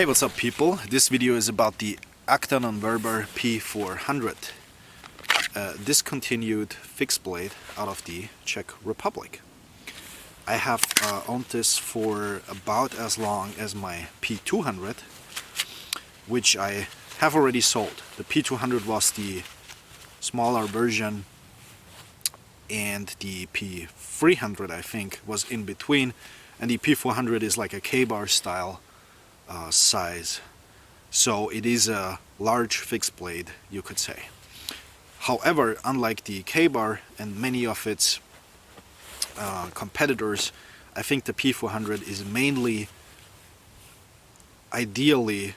Hey, what's up people? This video is about the Acta Non Verba P400, discontinued fixed blade out of the Czech Republic. I have owned this for about as long as my P200, which I have already sold. The P200 was the smaller version and the P300 I think was in between, and the P400 is like a K-bar style size, so it is a large fixed blade, you could say. However, unlike the K-bar and many of its competitors, I think the P400 is mainly ideally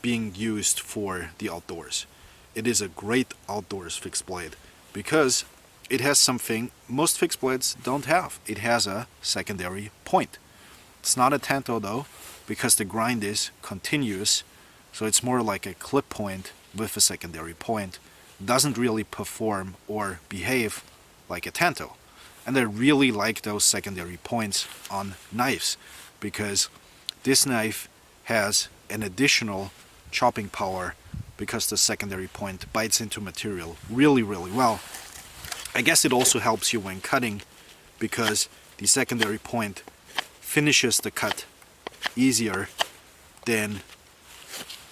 being used for the outdoors. It is a great outdoors fixed blade because it has something most fixed blades don't have. It has a secondary point. It's not a tanto though, because the grind is continuous, so it's more like a clip point with a secondary point. Doesn't really perform or behave like a tanto. And I really like those secondary points on knives, because this knife has an additional chopping power because the secondary point bites into material really well. I guess it also helps you when cutting, because the secondary point finishes the cut easier than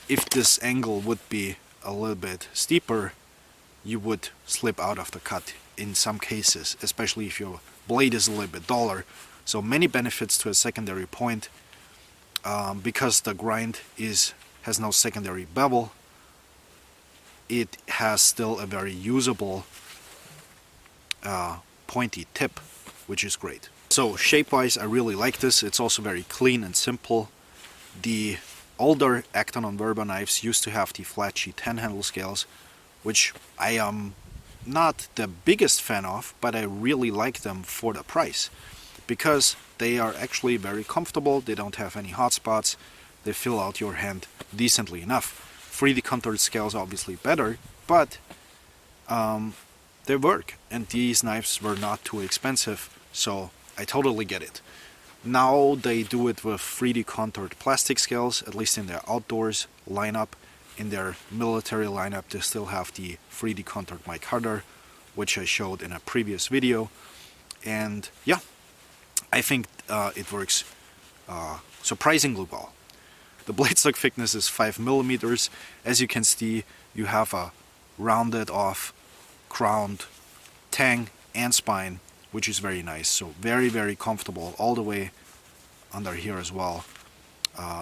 if this angle would be a little bit steeper. You would slip out of the cut in some cases, especially if your blade is a little bit duller. So many benefits to a secondary point, because the grind has no secondary bevel. It has still a very usable pointy tip, which is great. So shape-wise, I really like this. It's also very clean and simple. The older Acta Non Verba knives used to have the flat sheet 10 handle scales, which I am not the biggest fan of, but I really like them for the price, because they are actually very comfortable. They don't have any hot spots. They fill out your hand decently enough. 3D contoured scales are obviously better, but they work, and these knives were not too expensive, so I totally get it. Now they do it with 3D contoured plastic scales, at least in their outdoors lineup. In their military lineup they still have the 3D contoured mic harder, which I showed in a previous video. And yeah, I think it works surprisingly well. The blade stock thickness is 5 millimeters. As you can see, you have a rounded off crowned tang and spine, which is very nice. So very comfortable all the way under here as well.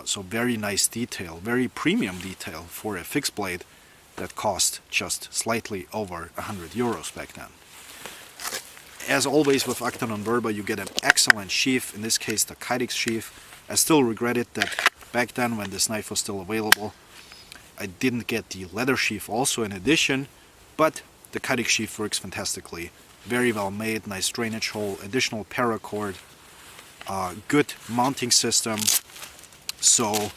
So very nice detail, very premium detail for a fixed blade that cost just slightly over 100 euros back then. As always with Acta Non Verba, you get an excellent sheath, in this case the Kydex sheath. I still regret it that back then, when this knife was still available, I didn't get the leather sheath also in addition, but the Kydex sheath works fantastically. Very well made, nice drainage hole, additional paracord, good mounting system, so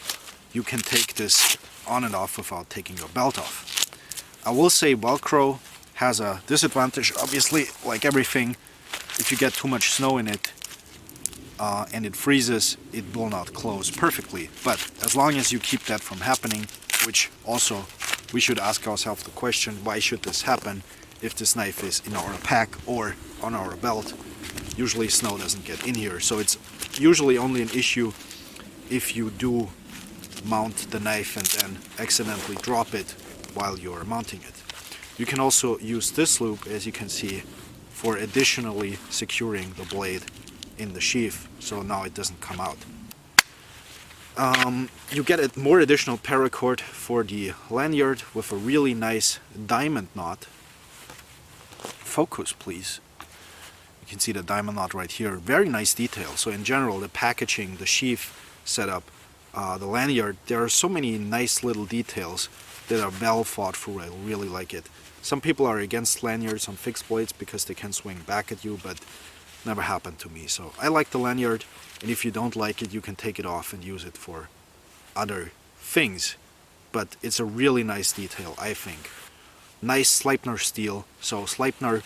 you can take this on and off without taking your belt off. I will say Velcro has a disadvantage, obviously, like everything. If you get too much snow in it and it freezes, it will not close perfectly. But as long as you keep that from happening, which also we should ask ourselves the question, why should this happen if this knife is in our pack or on our belt? Usually snow doesn't get in here, so it's usually only an issue if you do mount the knife and then accidentally drop it while you're mounting it. You can also use this loop, as you can see, for additionally securing the blade in the sheath, so now it doesn't come out. You get a more additional paracord for the lanyard with a really nice diamond knot. Focus please. You can see the diamond knot right here. Very nice detail. So in general, the packaging, the sheath setup, the lanyard, there are so many nice little details that are well thought through. I really like it. Some people are against lanyards on fixed blades because they can swing back at you, but never happened to me. So I like the lanyard, and if you don't like it, you can take it off and use it for other things. But it's a really nice detail, I think. Nice Sleipner steel. So Sleipner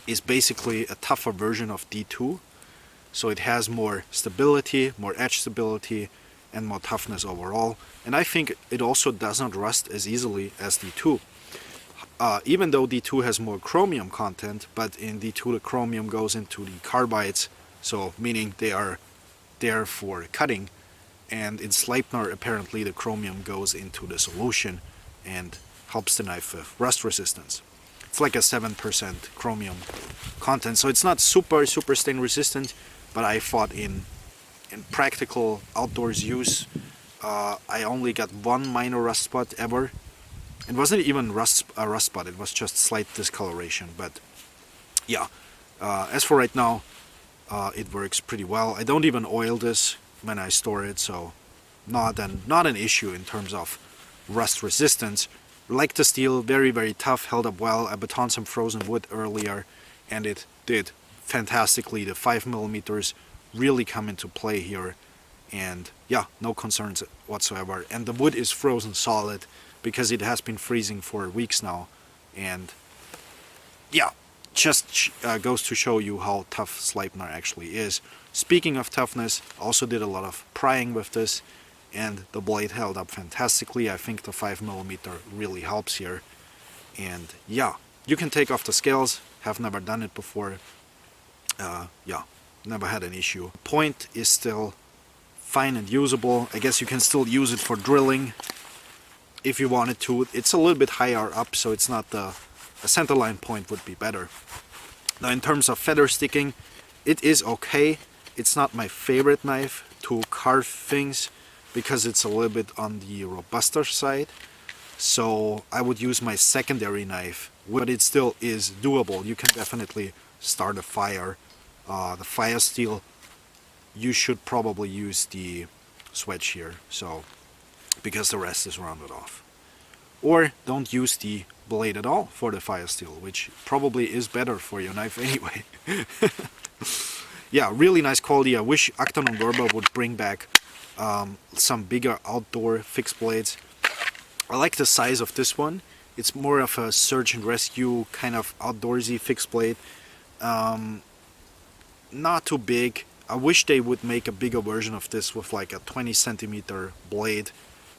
is basically a tougher version of D2, so it has more stability, more edge stability, and more toughness overall. And I think it also does not rust as easily as D2. Even though D2 has more chromium content, but in D2 the chromium goes into the carbides, so meaning they are there for cutting, and in Sleipner apparently the chromium goes into the solution and helps the knife with rust resistance. It's like a 7% chromium content, so it's not super stain resistant, but I thought in practical outdoors use, I only got one minor rust spot ever. It wasn't even a rust spot, it was just slight discoloration, but yeah, as for right now, it works pretty well. I don't even oil this when I store it, so not an issue in terms of rust resistance. Like the steel, very tough, held up well. I batoned some frozen wood earlier and it did fantastically. The 5mm really come into play here, and yeah, no concerns whatsoever. And the wood is frozen solid because it has been freezing for weeks now, and yeah, just goes to show you how tough Sleipner actually is. Speaking of toughness, I also did a lot of prying with this, and the blade held up fantastically. I think the 5mm really helps here. And yeah, you can take off the scales, have never done it before. Yeah, never had an issue. Point is still fine and usable. I guess you can still use it for drilling if you wanted to. It's a little bit higher up, so it's not a centerline point would be better. Now in terms of feather sticking, it is okay. It's not my favorite knife to carve things because it's a little bit on the robuster side. So I would use my secondary knife, but it still is doable. You can definitely start a fire. The fire steel, you should probably use the swedge here, so because the rest is rounded off. Or don't use the blade at all for the fire steel, which probably is better for your knife anyway. Yeah, really nice quality. I wish Acta Non Verba would bring back some bigger outdoor fixed blades. I like the size of this one. It's more of a search and rescue kind of outdoorsy fixed blade. Not too big. I wish they would make a bigger version of this with like a 20cm blade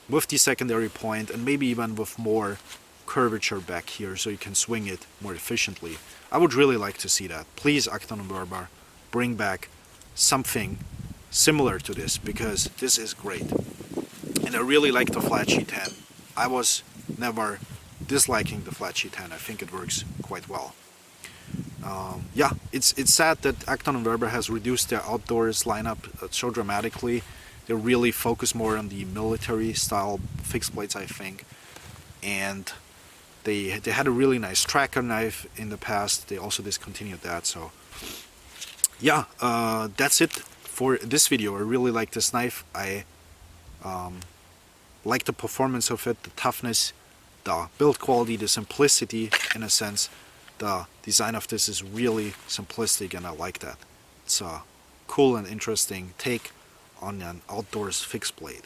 with the secondary point, and maybe even with more curvature back here so you can swing it more efficiently. I would really like to see that. Please, Acta Non Verba, bring back something similar to this, because this is great. And I really like the flat sheet 10. I was never disliking the flat sheet 10. I think it works quite well. Yeah, it's sad that Acta Non Verba has reduced their outdoors lineup so dramatically. They really focus more on the military style fixed blades, I think. And they had a really nice tracker knife in the past. They also discontinued that, so yeah, that's it for this video. I really like this knife. I like the performance of it, the toughness, the build quality, the simplicity in a sense. The design of this is really simplistic and I like that. It's a cool and interesting take on an outdoors fixed blade.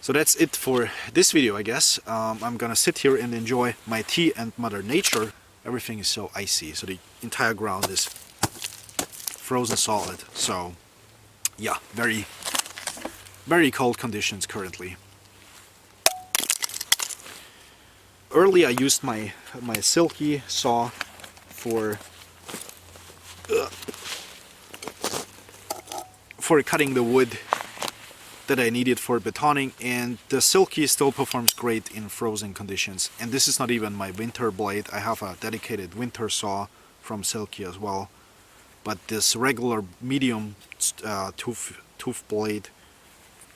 So that's it for this video, I guess. I'm gonna sit here and enjoy my tea and Mother Nature. Everything is so icy, so the entire ground is frozen solid. So yeah, very cold conditions currently. Earlier I used my silky saw for cutting the wood that I needed for batoning, and the silky still performs great in frozen conditions. And this is not even my winter blade. I have a dedicated winter saw from silky as well, but this regular medium tooth blade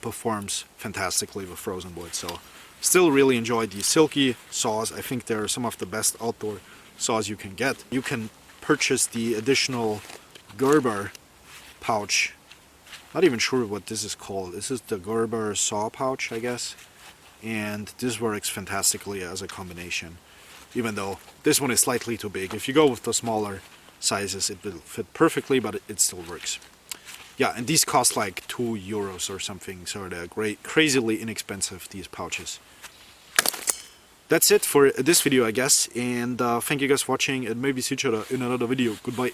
performs fantastically with frozen wood. So still really enjoy the silky saws. I think they're some of the best outdoor saws you can get. You can purchase the additional Gerber pouch. Not even sure what this is called. This is the Gerber saw pouch, I guess. And this works fantastically as a combination, even though this one is slightly too big. If you go with the smaller sizes, it will fit perfectly, but it still works. Yeah, and these cost like €2 or something, so they're great, crazily inexpensive, these pouches. That's it for this video, I guess, and thank you guys for watching, and maybe see each other in another video. Goodbye.